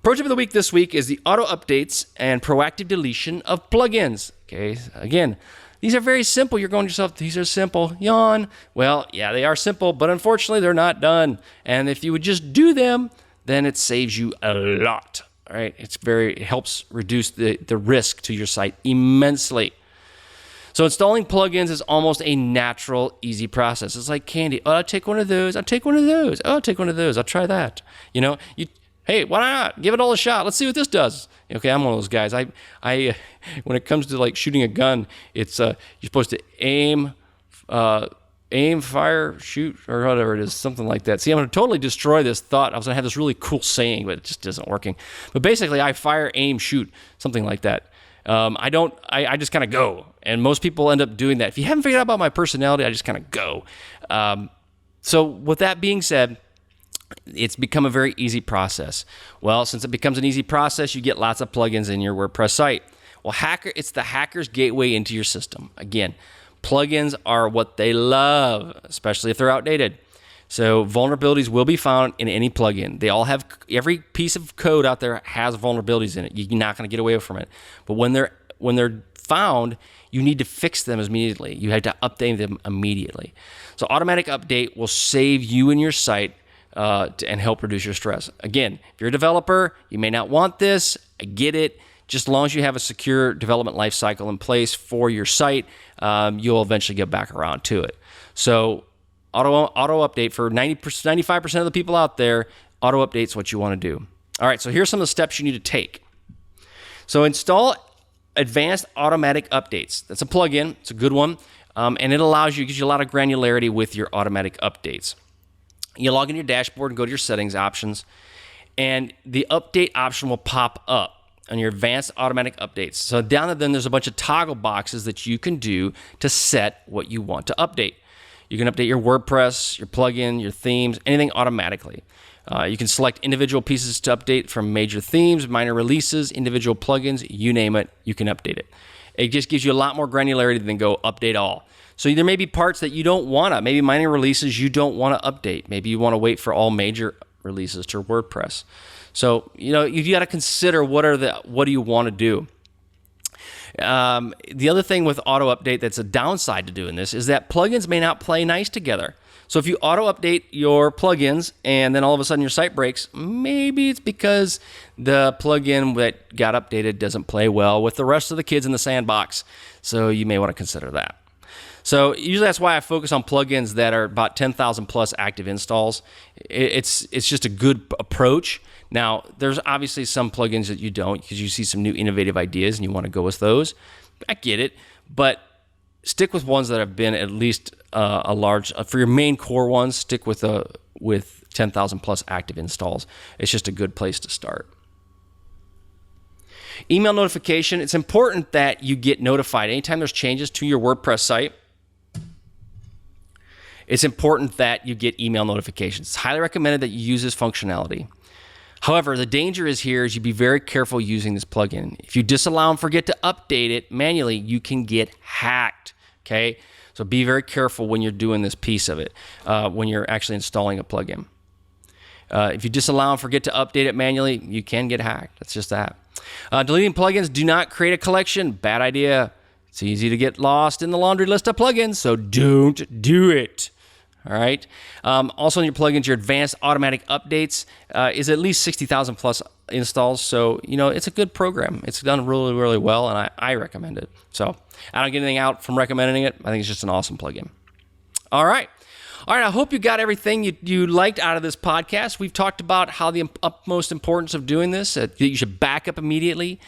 Pro tip of the week this week is the auto updates and proactive deletion of plugins. Okay, again, these are very simple. You're going to yourself, these are simple. Yawn. Well, yeah, they are simple, but unfortunately, they're not done. And if you would just do them, then it saves you a lot. All right, it helps reduce the risk to your site immensely. So installing plugins is almost a natural, easy process. It's like candy. Oh, I'll take one of those. I'll take one of those. Oh, I'll take one of those. I'll try that. Hey, why not? Give it all a shot. Let's see what this does. Okay, I'm one of those guys. I when it comes to like shooting a gun, it's you're supposed to aim, fire, shoot, or whatever it is, something like that. See, I'm going to totally destroy this thought. I was going to have this really cool saying, but it just isn't working. But basically, I fire, aim, shoot, something like that. I just kind of go. And most people end up doing that. If you haven't figured out about my personality, I just kind of go. So with that being said, it's become a very easy process. Well, since it becomes an easy process, you get lots of plugins in your WordPress site. Well, it's the hacker's gateway into your system. Again, plugins are what they love, especially if they're outdated. So vulnerabilities will be found in any plugin. They all have, every piece of code out there has vulnerabilities in it. You're not going to get away from it. But when they're found, you need to fix them immediately. You have to update them immediately. So automatic update will save you and your site and help reduce your stress. Again, if you're a developer, you may not want this. I get it. Just as long as you have a secure development lifecycle in place for your site, you'll eventually get back around to it. So auto update for 95% of the people out there, auto update's what you want to do. All right, so here's some of the steps you need to take. So install advanced automatic updates. That's a plugin. It's a good one. And it gives you a lot of granularity with your automatic updates. You log in your dashboard and go to your settings options, and the update option will pop up on your advanced automatic updates. So down there, there's a bunch of toggle boxes that you can do to set what you want to update. You can update your WordPress, your plugin, your themes, anything automatically. You can select individual pieces to update from major themes, minor releases, individual plugins, you name it, you can update it. It just gives you a lot more granularity than go update all. So there may be parts that you don't want to, maybe minor releases you don't want to update. Maybe you want to wait for all major releases to WordPress. So, you got to consider what do you want to do. The other thing with auto update that's a downside to doing this is that plugins may not play nice together. So if you auto update your plugins and then all of a sudden your site breaks, maybe it's because the plugin that got updated doesn't play well with the rest of the kids in the sandbox. So you may want to consider that. So usually that's why I focus on plugins that are about 10,000 plus active installs. It's just a good approach. Now, there's obviously some plugins that you don't because you see some new innovative ideas and you want to go with those. I get it, but stick with ones that have been at least for your main core ones, stick with 10,000 plus active installs. It's just a good place to start. Email notification. It's important that you get notified anytime there's changes to your WordPress site. It's important that you get email notifications. It's highly recommended that you use this functionality. However, the danger is you be very careful using this plugin. If you disallow and forget to update it manually, you can get hacked, okay? So be very careful when you're doing this piece of it, when you're actually installing a plugin. If you disallow and forget to update it manually, you can get hacked. That's just that. Deleting plugins, do not create a collection. Bad idea. It's easy to get lost in the laundry list of plugins, so don't do it. All right. Also in your plugins, your advanced automatic updates is at least 60,000 plus installs. So, it's a good program. It's done really, really well, and I recommend it. So I don't get anything out from recommending it. I think it's just an awesome plugin. All right. I hope you got everything you liked out of this podcast. We've talked about how the utmost importance of doing this, that you should back up immediately,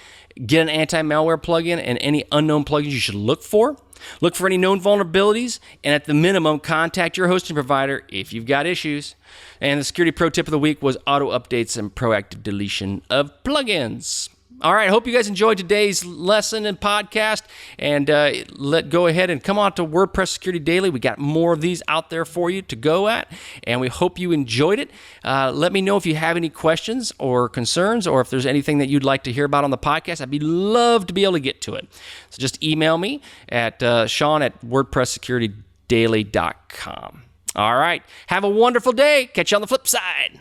get an anti-malware plugin, and any unknown plugins you should look for. Look for any known vulnerabilities, and at the minimum, contact your hosting provider if you've got issues. And the security pro tip of the week was auto updates and proactive deletion of plugins. All right, I hope you guys enjoyed today's lesson and podcast, and go ahead and come on to WordPress Security Daily. We got more of these out there for you to go at, and we hope you enjoyed it. Let me know if you have any questions or concerns, or if there's anything that you'd like to hear about on the podcast. I'd love to be able to get to it. So just email me at Sean@WordPressSecurityDaily.com. All right, have a wonderful day. Catch you on the flip side.